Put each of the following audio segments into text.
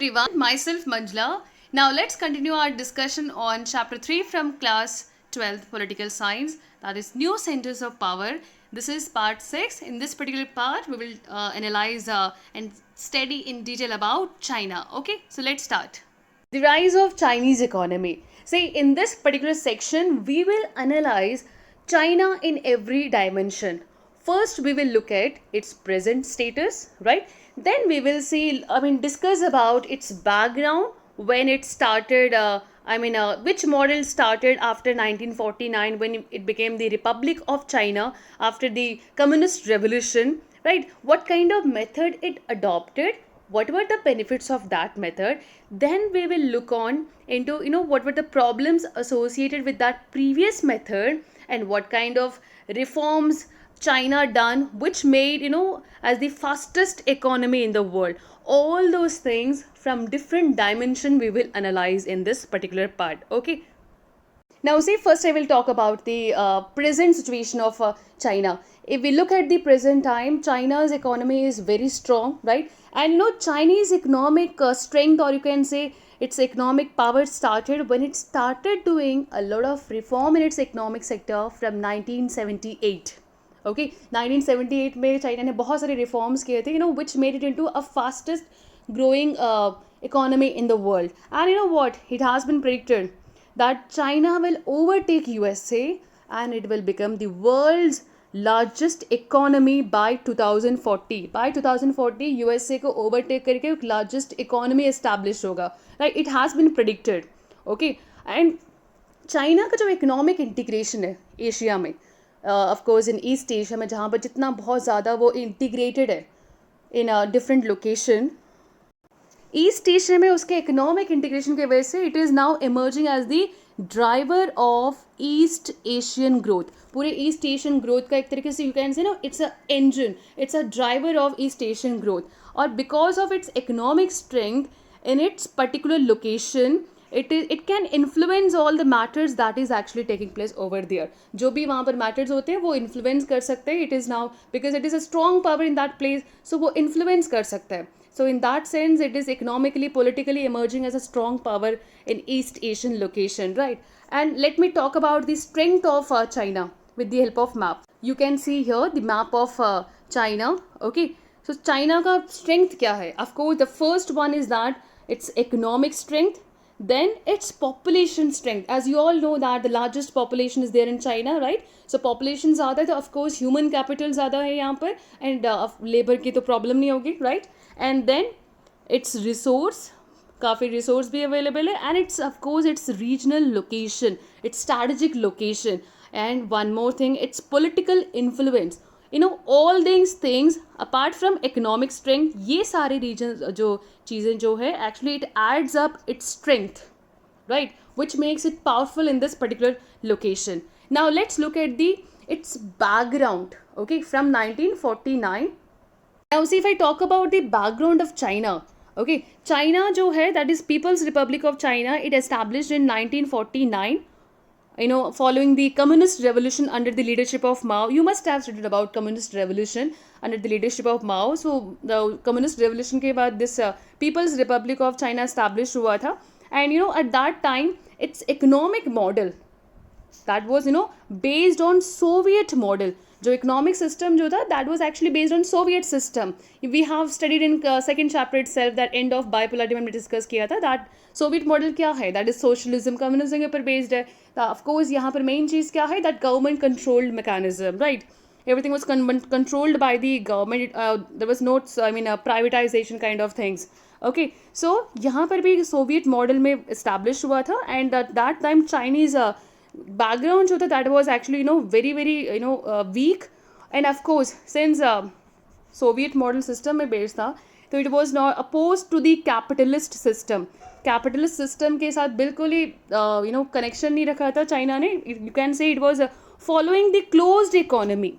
everyone, myself Manjula. Now let's continue our discussion on chapter 3 from class 12th political science, that is new centers of power. This is part 6. In this particular part we will analyze and study in detail about China. Okay, so let's start. The rise of Chinese economy. See, in this particular section we will analyze China in every dimension. First we will look at its present status, right? Then we will discuss about its background, when it started, which model started after 1949 when it became the Republic of China after the Communist Revolution, right? What kind of method it adopted, what were the benefits of that method. Then we will look on into what were the problems associated with that previous method, and what kind of reforms China done, which made as the fastest economy in the world. All those things from different dimension we will analyze in this particular part. Okay, now see, first I will talk about the present situation of China. If we look at the present time, China's economy is very strong, right? And Chinese economic strength, or you can say its economic power, started when it started doing a lot of reform in its economic sector from 1978. Okay 1978 में China ने बहुत सारे reforms किए थे which made it into a fastest growing economy in the world. And what, it has been predicted that China will overtake USA and it will become the world's largest economy by 2040. By 2040 USA को overtake करके एक largest economy establish होगा, right? It has been predicted. Okay, and China का जो economic integration है Asia में, of course in East Asia में, जहाँ पर जितना बहुत ज़्यादा वो इंटीग्रेटेड है in different location, East Asia में उसके इकोनॉमिक इंटीग्रेशन की वजह से it is now emerging as the driver of East Asian growth. पूरे ईस्ट एशियन ग्रोथ का एक तरीके से you can say it's a engine, it's a driver of East Asian growth. और because of its economic strength in its particular location, it can influence all the matters that is actually taking place over there. जो भी वहाँ पर matters होते हैं वो influence कर सकते हैं. It is now because it is a strong power in that place, so वो influence कर सकता है. So in that sense it is economically, politically emerging as a strong power in East Asian location, right? And let me talk about the strength of China with the help of map. You can see here the map of China. Okay, so China का strength क्या है? Of course the first one is that its economic strength. Then its population strength. As you all know that the largest population is there in China, right? So population ज़्यादा है तो of course human capital ज़्यादा है यहाँ पर, and labor की तो problem नहीं होगी, right? And then its resource, काफ़ी resource भी available है, and it's of course its regional location, its strategic location, and one more thing, its political influence. All these things apart from economic strength, ये सारे regions जो चीज़ें जो है actually it adds up its strength, right, which makes it powerful in this particular location. Now let's look at its background. Okay, from 1949. Now see, if I talk about the background of China, okay, China जो है, that is People's Republic of China, it established in 1949. Following the communist revolution under the leadership of Mao. You must have studied about communist revolution under the leadership of Mao. So the communist revolution के बाद this People's Republic of China established हुआ था. And at that time its economic model, that was based on Soviet model. जो economic system जो था, that was actually based on Soviet system. We have studied in second chapter itself that end of bipolarity में discuss किया था that Soviet model क्या है, that is socialism, communism के ऊपर based है. Of course यहाँ पर main चीज़ क्या है, that government controlled mechanism, right? Everything was controlled by the government. There was no privatization kind of things. Okay, so यहाँ पर भी Soviet model में establish हुआ था, and at that time Chinese background जो था, that was actually very very weak. And of course since Soviet model system में based था, तो it was not opposed to the capitalist system. Capitalist system के साथ बिल्कुल ही कनेक्शन नहीं रखा था चाइना ने. यू कैन से it was following the closed economy.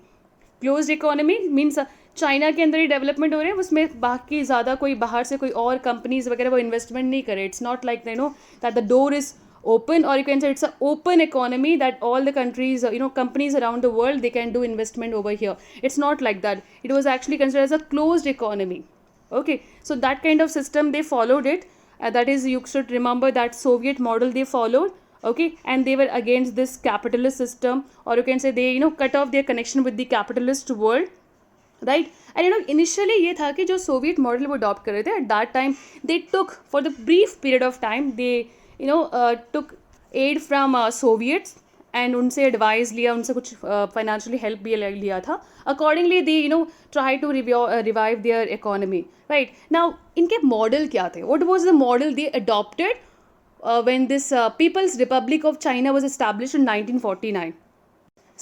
Closed economy means China के अंदर ही डेवलपमेंट हो रहे हैं, उसमें बाकी ज़्यादा कोई बाहर से कोई और कंपनीज वगैरह वो इन्वेस्टमेंट नहीं करे. It's not like that the door is open, or you can say it's an open economy that all the countries, companies around the world, they can do investment over here. It's not like that. It was actually considered as a closed economy. Okay, so that kind of system they followed it. That is, you should remember that Soviet model they followed. Okay, and they were against this capitalist system, or you can say they cut off their connection with the capitalist world, right? And initially ये था कि जो Soviet model वो adopt कर रहे थे, at that time they took for the brief period of time they took aid from Soviets, and उनसे advice लिया, उनसे कुछ फाइनेंशियली हेल्प भी लिया था. Accordingly they try to revive their economy, right? Now इनके मॉडल क्या थे? What was the model they adopted when this People's Republic of China was established in 1949.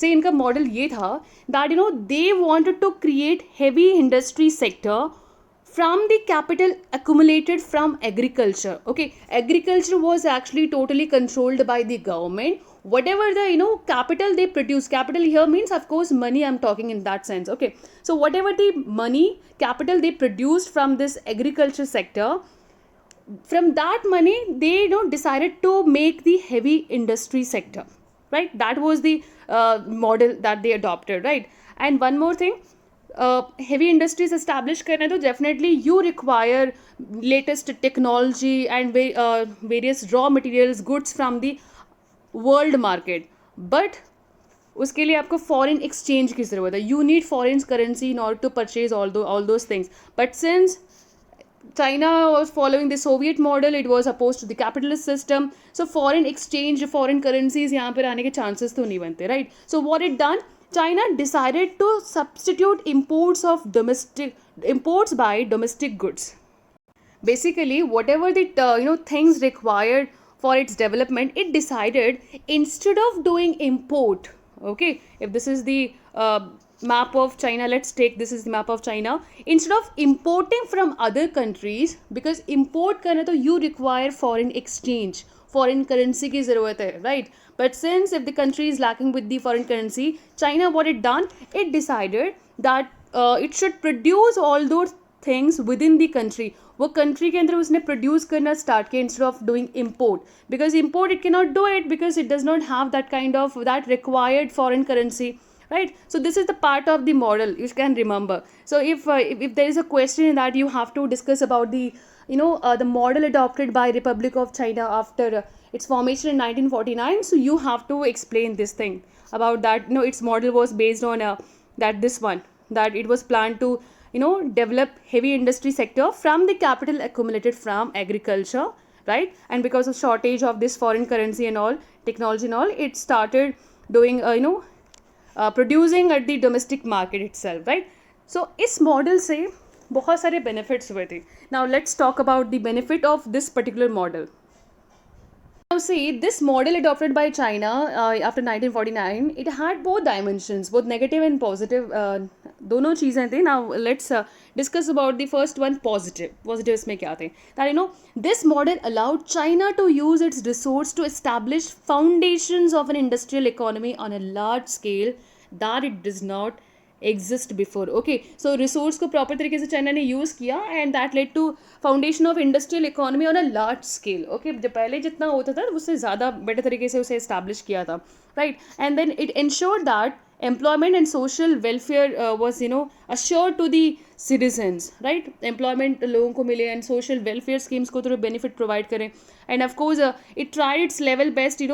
से इनका मॉडल ये था that they wanted to create heavy industry sector from the capital accumulated from agriculture. Okay, agriculture was actually totally controlled by the government. Whatever the capital they produce, capital here means of course money, I'm talking in that sense. Okay, so whatever the money capital they produced from this agriculture sector, from that money they decided to make the heavy industry sector, right? That was the model that they adopted, right? And one more thing, heavy industries establish karna to definitely you require latest technology and various raw materials, goods from the world market. But उसके लिए आपको foreign exchange की ज़रूरत है. You need foreign currency in order to purchase all those things. But since China was following the Soviet model, it was opposed to the capitalist system, so foreign exchange, foreign currencies यहाँ पर आने के chances तो नहीं बनते, right? So what it done, China decided to substitute imports by domestic goods. Basically whatever the things required for its development, it decided instead of doing import. Okay, if this is the map of China, let's take this is the map of China. Instead of importing from other countries, because import करना तो you require foreign exchange, foreign currency की ज़रूरत है, right? But since if the country is lacking with the foreign currency, China what it done, it decided that it should produce all those things within the country. वो country के अंदर उसने produce करना start किया instead of doing import, because import it cannot do it because it does not have that required foreign currency, right? So this is the part of the model you can remember. So if there is a question that you have to discuss about the the model adopted by Republic of China after its formation in 1949, so you have to explain this thing about that. Its model was based on that it was planned to develop heavy industry sector from the capital accumulated from agriculture, right? And because of shortage of this foreign currency and all technology and all, it started doing producing at the domestic market itself, right? So इस model से बहुत सारे benefits हुए थे. Now let's talk about the benefit of this particular model. Now see, this model adopted by China after 1949, it had both dimensions, both negative and positive. दोनों चीज़ें थी. Now let's discuss about the first one, positive. Positive इसमें क्या थे? That this model allowed China to use its resource to establish foundations of an industrial economy on a large scale that it does not exist before. Okay, so resource को proper तरीके से China ने use किया and that led to foundation of industrial economy on a large scale. Okay, जब पहले जितना होता था उससे ज़्यादा बेटर तरीके से उसे establish किया था, right? And then it ensured that employment and social welfare was assured to the citizens, right? Employment लोगों को मिले and social welfare schemes को थोड़ा benefit provide करें, and of course it tried its level best,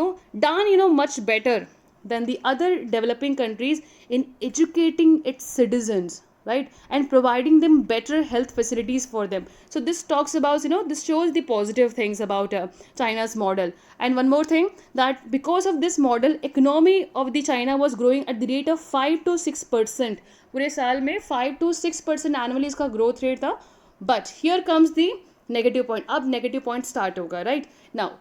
done much better than the other developing countries in educating its citizens, right? And providing them better health facilities for them. So this talks about, this shows the positive things about China's model. And one more thing, that because of this model, economy of the China was growing at the rate of 5 to 6%. पूरे साल में 5 to 6% annually इसका growth rate था. But here comes the negative point. अब negative point start होगा, right? Now,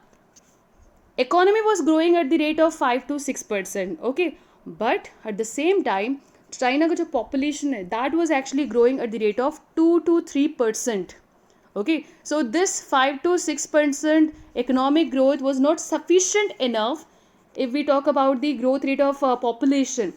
economy was growing at the rate of 5 to 6%, okay? But at the same time, China का जो population है, that was actually growing at the rate of 2 to 3%. Okay, so this 5 to 6% economic growth was not sufficient enough if we talk about the growth rate of population.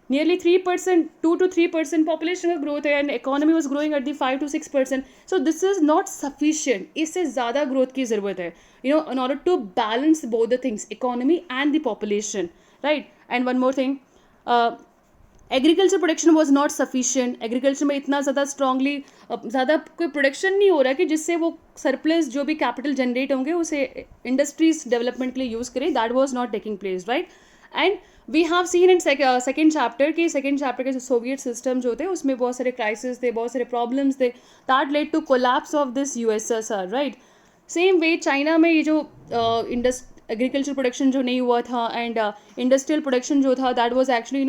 Nearly 3%, 2 to 3% population growth and economy was growing at the 5 to 6%. So this is not sufficient. इससे ज़्यादा growth की ज़रूरत है, in order to balance both the things, economy and the population, right? And one more thing, agriculture production was not sufficient, agriculture में इतना ज़्यादा strongly ज़्यादा कोई प्रोडक्शन नहीं हो रहा कि जिससे वो सरप्लस जो भी कैपिटल जनरेट होंगे उसे इंडस्ट्रीज डेवलपमेंट के लिए यूज़ करें. That was not taking place, right. And we have seen in second chapter के जो सोवियत सिस्टम जो थे उसमें बहुत सारे क्राइसिस थे, बहुत सारे प्रॉब्लम्स थे. That led to collapse of this USSR, right. Same way China में ये जो एग्रीकल्चर प्रोडक्शन जो नहीं हुआ था एंड इंडस्ट्रियल प्रोडक्शन जो था, that was actually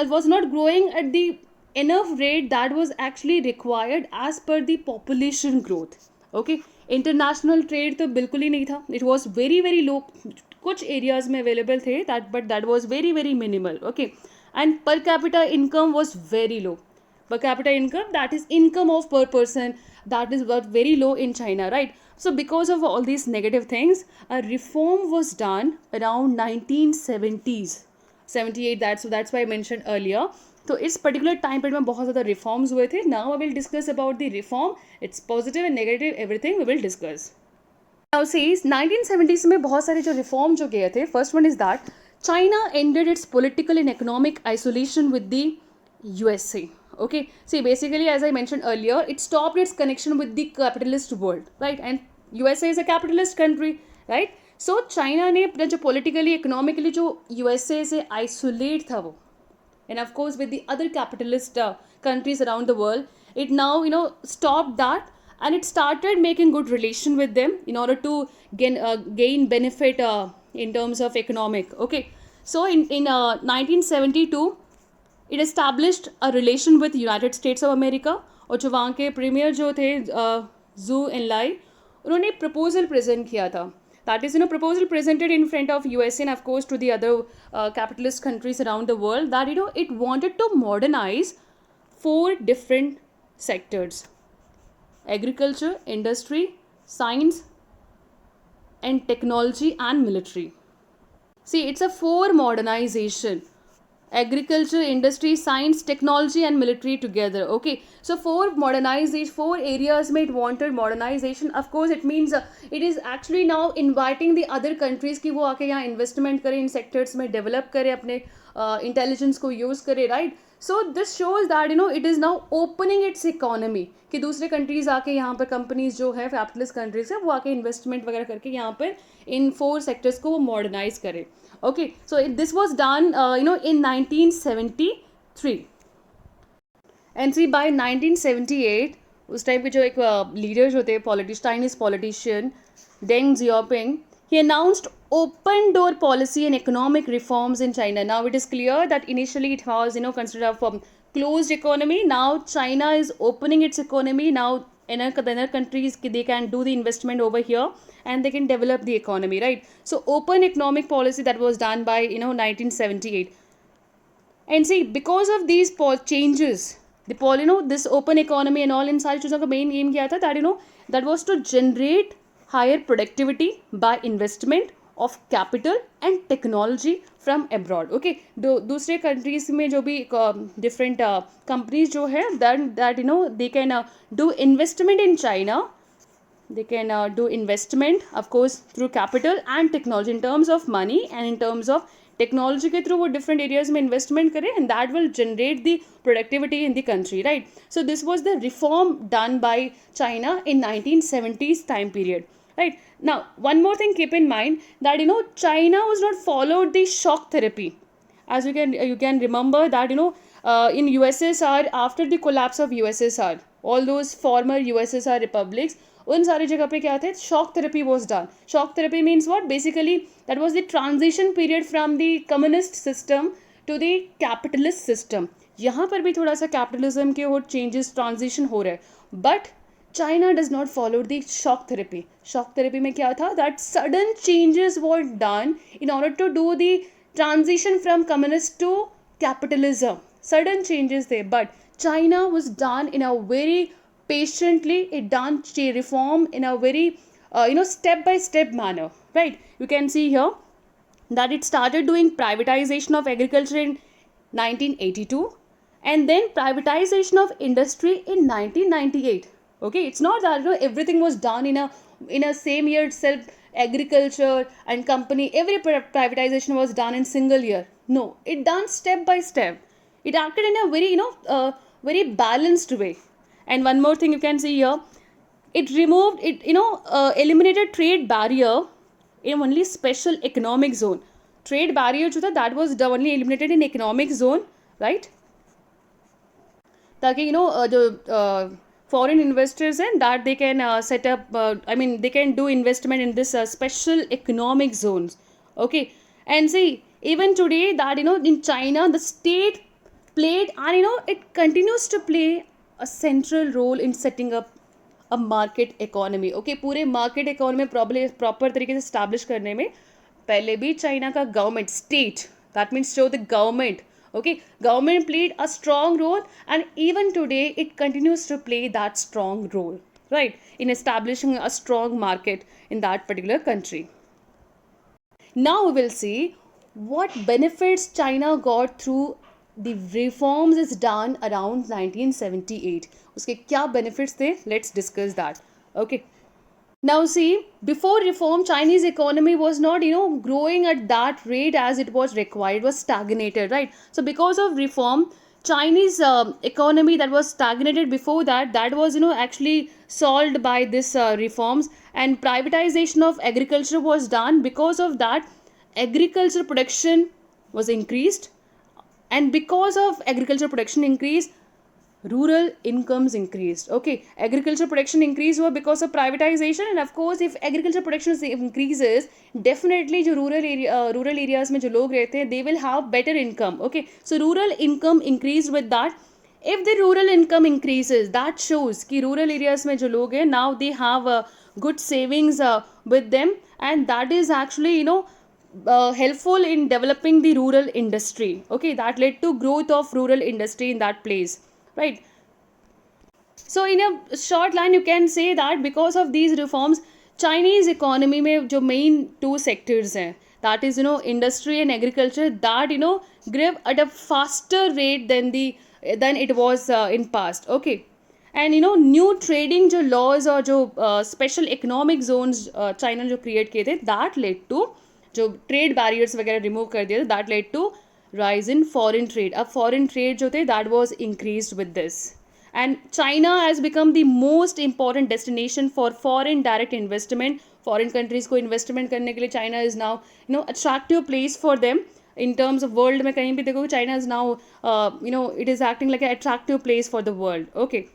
was not growing at the enough rate that was actually required as per the population growth. Okay, international trade तो बिल्कुल ही नहीं था. It was very very low. कुछ areas में available थे but that was very very minimal. Okay, and per capita income was very low. Per capita income, that is income of per person, that is very low in China, right? So because of all these negative things, a reform was done around 1970s, 78. That's why I mentioned earlier. तो इस particular time period में बहुत ज़्यादा reforms हुए थे. Now I will discuss about the reform. It's positive and negative, everything we will discuss. Now सीज 1970s में बहुत सारे जो रिफॉर्म जो गए थे, first one is that China ended its political and economic isolation with the USA. Okay, see basically as I mentioned earlier, it stopped its connection with the capitalist world, right? And USA is a capitalist country, right? So China ने अपना जो politically economically जो USA से isolate था वो, and of course with the other capitalist countries around the world, it now stopped that, and it started making good relation with them in order to gain benefit in terms of economic. Okay, so in 1972 it established a relation with United States of America. और जो वहाँ के premiere जो थे जू एनलाई, उन्होंने proposal present किया था. That is, proposal presented in front of USA and of course to the other capitalist countries around the world, that it wanted to modernize 4 different sectors: agriculture, industry, science and technology and military. See, it's a 4 modernization: agriculture, industry, science, technology and military together. Okay, so 4 modernization, 4 areas में it wanted modernization. Of course it means it is actually now inviting the other countries कि वो आके यहाँ investment करें, इन sectors में develop करें, अपने intelligence को use करें, right? So this shows that it is now opening its economy कि दूसरे countries आके यहाँ पर companies जो है capitalist countries है वो आके investment वगैरह करके यहाँ पर इन 4 sectors को वो modernize करें. Okay, so this was done in 1973, and see by 1978 उस टाइम पे जो एक लीडर जो थे Chinese politician Deng Xiaoping, he announced open door policy and economic reforms in China. Now it is clear that initially it was considered a closed economy. Now China is opening its economy. Now other countries, they can do the investment over here and they can develop the economy, right? So open economic policy that was done by 1978. And see, because of these changes, this open economy and all, in सारी चीज़ों का main aim क्या था, that that was to generate higher productivity by investment of capital and technology from abroad. Okay, दूसरे countries में जो भी different companies जो है, that they can do investment in China. They can do investment, of course, through capital and technology, in terms of money and in terms of technology के through वो different areas में investment करें, and that will generate the productivity in the country, right? So this was the reform done by China in 1970s time period, right? Now one more thing, keep in mind that China was not followed the shock therapy. As you can remember that in USSR, after the collapse of USSR, all those former USSR republics, उन सारी जगह पे क्या थे, shock therapy was done. Shock therapy means what, basically that was the transition period from the communist system to the capitalist system. यहाँ पर भी थोड़ा सा कैपिटलिज्म के वो चेंजेस, ट्रांजिशन हो रहे हैं, but China does not follow the shock therapy. Shock therapy में क्या था, that sudden changes were done in order to do the transition from communist to capitalism. Sudden changes थे, but China was done in a very patiently, it done reform in a very step by step manner, right? You can see here that it started doing privatization of agriculture in 1982 and then privatization of industry in 1998. Okay, it's not that everything was done in a same year itself. Agriculture and company, every privatization was done in single year. No, it done step by step. it acted in a very, very balanced way. And one more thing you can see here, it removed it, eliminated trade barrier in only special economic zone. Trade barrier जो था, that was only eliminated in economic zone, right? ताकि जो foreign investors हैं, that they can set up, they can do investment in this special economic zones. Okay, and see, even today that, in China, the state played, and it continues to play a central role in setting up a market economy. Okay, पूरे market economy proper तरीके से establish करने में पहले भी China का government, state, that means show the government, okay, government played a strong role, and even today it continues to play that strong role, right, in establishing a strong market in that particular country. Now we will see what benefits China got through the reforms is done around 1978. उसके क्या benefits थे? Let's discuss that. Okay. Now see, before reform, Chinese economy was not, growing at that rate as it was required. It was stagnated, right? So because of reform, Chinese economy that was stagnated before that, that was, actually solved by this reforms, and privatization of agriculture was done. Because of that, agriculture production was increased, and because of agriculture production increase, rural incomes increased. Okay, agriculture production increased because of privatization, and of course if agriculture production increases, definitely जो rural areas में जो लोग रहते हैं, they will have better income. Okay, so rural income increased with that. If the rural income increases, that shows कि rural areas में जो लोग हैं, now they have good savings with them, and that is actually, helpful in developing the rural industry. Okay, that led to growth of rural industry in that place, right? So in a short line you can say that because of these reforms, Chinese economy में जो main two sectors हैं, that is, industry and agriculture, that, grew at a faster rate than it was in past. Okay, and new trading जो laws और जो special economic zones China जो create किए थे, that led to जो trade barriers वगैरह remove कर दिए थे, that led to rise in foreign trade. अब foreign trade जो थे, that was increased with this, and China has become the most important destination for foreign direct investment. Foreign countries को investment करने के लिए China is now, attractive place for them. In terms of world में कहीं भी देखो, China is now, it is acting like an attractive place for the world. Okay.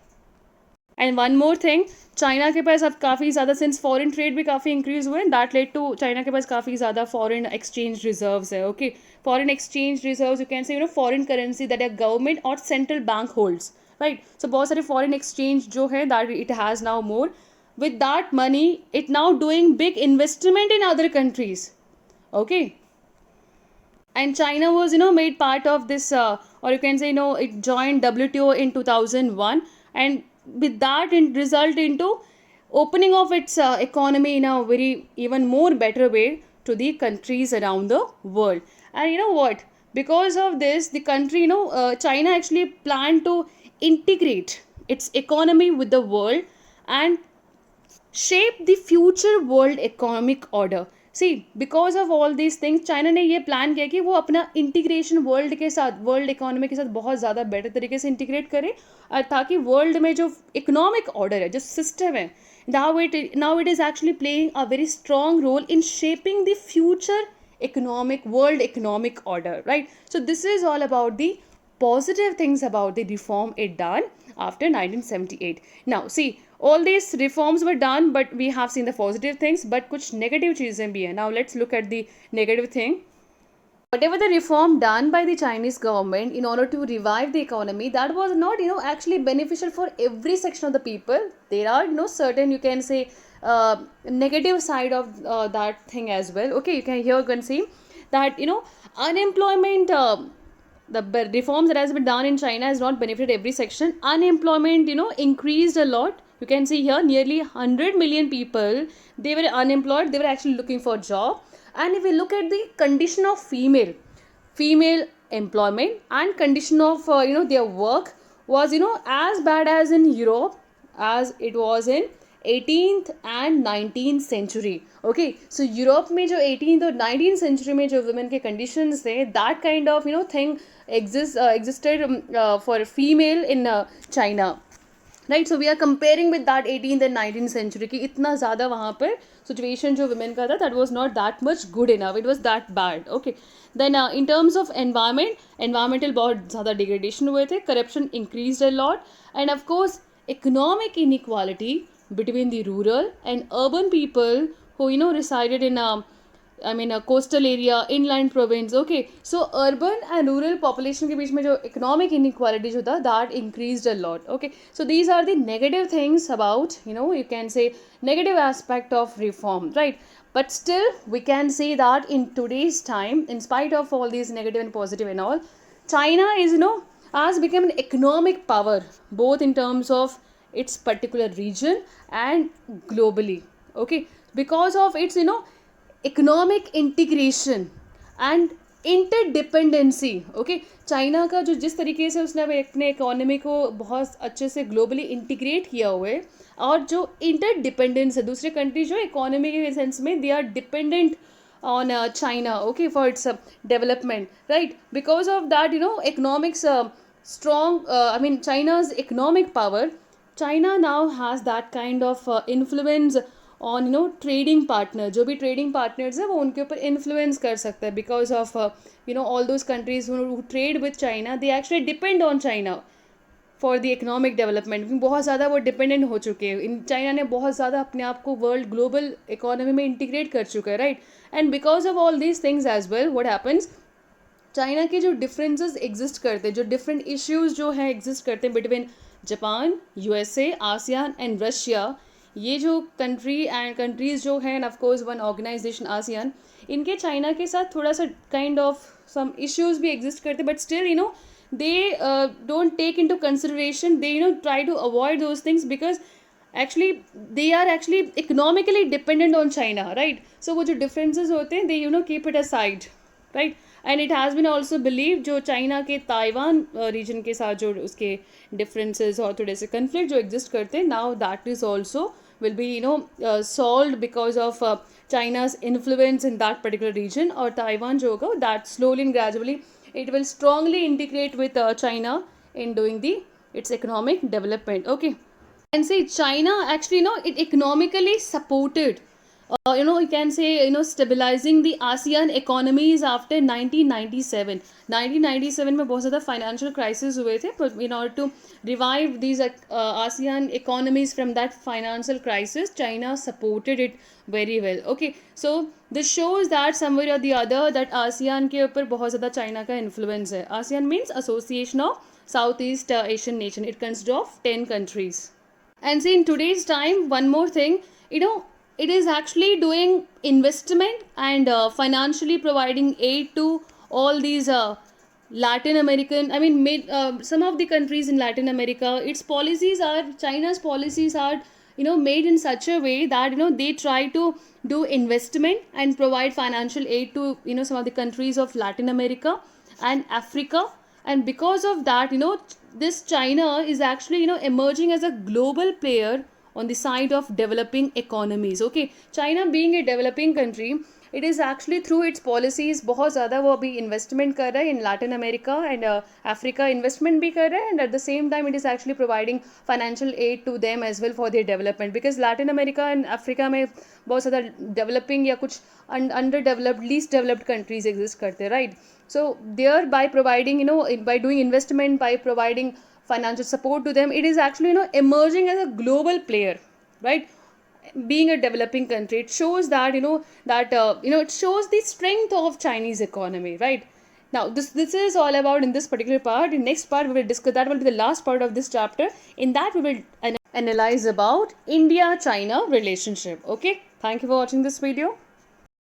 And one more thing, China के पास अब काफ़ी ज़्यादा, सिंस फॉरेन ट्रेड भी काफ़ी इंक्रीज हुए, दैट लेड टू चाइना के पास काफ़ी ज़्यादा फॉरेन एक्सचेंज रिजर्व्स है. Okay, foreign exchange reserves you can से, foreign currency that a government और सेंट्रल बैंक होल्ड्स, राइट. सो बहुत सारे फॉरेन एक्सचेंज जो है, that it has now more. With that money it now doing big investment in other countries. Okay, and China was, made part of this, or you can say, it joined WTO in 2001, and with that it result into opening of its economy in a very even more better way to the countries around the world. And you know what, because of this, the country, China actually planned to integrate its economy with the world and shape the future world economic order. See, because of all these things, China ने ये plan किया कि वो अपना integration world के साथ, world economy के साथ बहुत ज़्यादा बेटर तरीके से इंटीग्रेट करे, ताकि वर्ल्ड में जो इकोनॉमिक ऑर्डर है, जो सिस्टम है, now it is actually playing a very strong role in shaping the future world economic order, right? So this is all about the positive things about the reform it done after 1978. Now see, all these reforms were done, but we have seen the positive things, but कुछ negative चीज़ें भी हैं. Now let's look at the negative thing. Whatever the reform done by the Chinese government in order to revive the economy, that was not, actually beneficial for every section of the people. There are, certain, you can say, negative side of that thing as well. Okay, you can see that, unemployment, the reforms that has been done in China has not benefited every section. Unemployment, increased a lot. You can see here nearly 100 million people, they were unemployed, they were actually looking for a job. And if we look at the condition of female employment and condition of, their work was, as bad as in Europe as it was in 18th and 19th century. Okay, so Europe में जो 18th और 19th century में जो women के conditions थे, that kind of thing existed for female in China, राइट. So we are comparing with that 18th and 19th century की इतना ज़्यादा वहाँ पर सिचुएशन जो वुमेन का था, that was not that much good enough, it was that bad. Okay, then in terms of environmental बहुत ज़्यादा डिग्रेडेशन हुए थे, corruption increase a lot, and of course economic inequality between the rural and urban people who resided in a coastal area, inland province. Okay, so urban and rural population के बीच में जो economic inequality जो था, that increased a lot. Okay, so these are the negative things about, you can say negative aspect of reform, right? But still we can say that in today's time, in spite of all these negative and positive and all, China is has become an economic power, both in terms of its particular region and globally. Okay, because of its economic integration and interdependency. Okay, China का जो जिस तरीके से उसने अपने economy को बहुत अच्छे से ग्लोबली इंटीग्रेट किया हुआ है, और जो इंटरडिपेंडेंस है, दूसरे कंट्री जो इकोनॉमी के सेंस में they are dependent on China, okay, for its development, right? Because of that, economics strong, China's economic power, China now has that kind of influence on trading partner. जो भी trading partners है वो उनके ऊपर influence कर सकता है, because of all those countries who trade with China, they actually depend on China for the economic development. बहुत ज़्यादा वो डिपेंडेंट हो चुके हैं. इन चाइना ने बहुत ज़्यादा अपने आप को वर्ल्ड ग्लोबल इकोनॉमी में इंटीग्रेट कर चुका है, राइट. And because of all these things as well, what happens, China के जो डिफरेंसेस एग्जिस्ट करते हैं, जो डिफरेंट इश्यूज जो हैं एग्जिस्ट करते हैं between Japan, USA, ASEAN and Russia, ये जो कंट्रीज़ जो हैं, and of course one organisation ASEAN, इनके चाइना के साथ थोड़ा सा काइंड ऑफ सम इश्यूज भी एग्जिस्ट करते हैं. But still they don't take into consideration, they try to avoid those things, because actually they are actually economically dependent on China, right? So wo jo differences hote hain, they keep it aside, right? And it has been also believed जो China के Taiwan reason के साथ जो उसके differences और थोड़े से conflict जो exist करते हैं, now that is also will be solved because of China's influence in that particular region. और ताइवान जो होगा that slowly and gradually it will strongly integrate with China in doing its economic development. Okay, and see China actually it economically supported you can say stabilizing the ASEAN economies after 1997. 1997 में बहुत ज़्यादा financial crisis हुए थे, but in order to revive these ASEAN economies from that financial crisis, China supported it very well. Okay, so this shows that somewhere or the other that ASEAN के ऊपर बहुत ज़्यादा China का influence है. ASEAN means Association of Southeast Asian Nation. It consists of 10 countries. And see, in today's time, one more thing, it is actually doing investment and financially providing aid to all these Latin American, some of the countries in Latin America. China's policies are made in such a way that they try to do investment and provide financial aid to some of the countries of Latin America and Africa. And because of that, this China is actually emerging as a global player on the side of developing economies. Okay, China being a developing country, it is actually through its policies बहुत ज़्यादा वो अभी investment कर रहा है in Latin America and Africa, investment भी कर रहा है, and at the same time it is actually providing financial aid to them as well for their development, because Latin America and Africa में बहुत ज़्यादा developing या कुछ underdeveloped, least developed countries exist करते हैं, right? So there, by providing by doing investment, by providing financial support to them, it is actually emerging as a global player, right? Being a developing country, it shows that it shows the strength of Chinese economy, right? Now this is all about in this particular part. In next part we will discuss, that will be the last part of this chapter. In that we will analyze about India-China relationship. Okay, thank you for watching this video.